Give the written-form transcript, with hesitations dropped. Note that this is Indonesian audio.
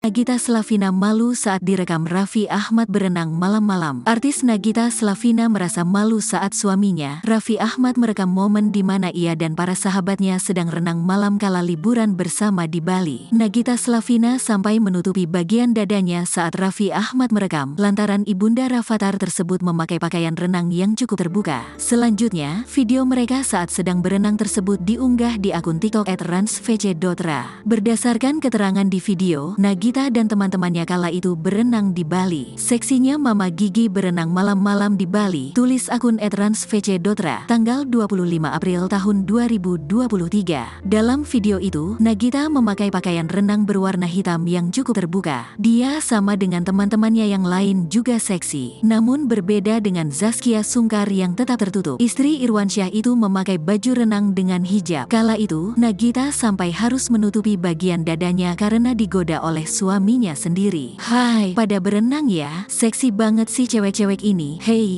Nagita Slavina malu saat direkam Raffi Ahmad berenang malam-malam. Artis Nagita Slavina merasa malu saat suaminya, Raffi Ahmad, merekam momen di mana ia dan para sahabatnya sedang renang malam kala liburan bersama di Bali. Nagita Slavina sampai menutupi bagian dadanya saat Raffi Ahmad merekam, lantaran ibunda Rafathar tersebut memakai pakaian renang yang cukup terbuka. Selanjutnya, video mereka saat sedang berenang tersebut diunggah di akun TikTok @ransvc.ra. Berdasarkan keterangan di video, Nagita dan teman-temannya kala itu berenang di Bali. Seksinya Mama Gigi berenang malam-malam di Bali, tulis akun @ransvc.ra tanggal 25 April tahun 2023. Dalam video itu, Nagita memakai pakaian renang berwarna hitam yang cukup terbuka. Dia sama dengan teman-temannya yang lain juga seksi. Namun berbeda dengan Zaskia Sungkar yang tetap tertutup. Istri Irwansyah itu memakai baju renang dengan hijab. Kala itu, Nagita sampai harus menutupi bagian dadanya karena digoda oleh suaminya sendiri. Hai, pada berenang ya, seksi banget sih cewek-cewek ini. Hey.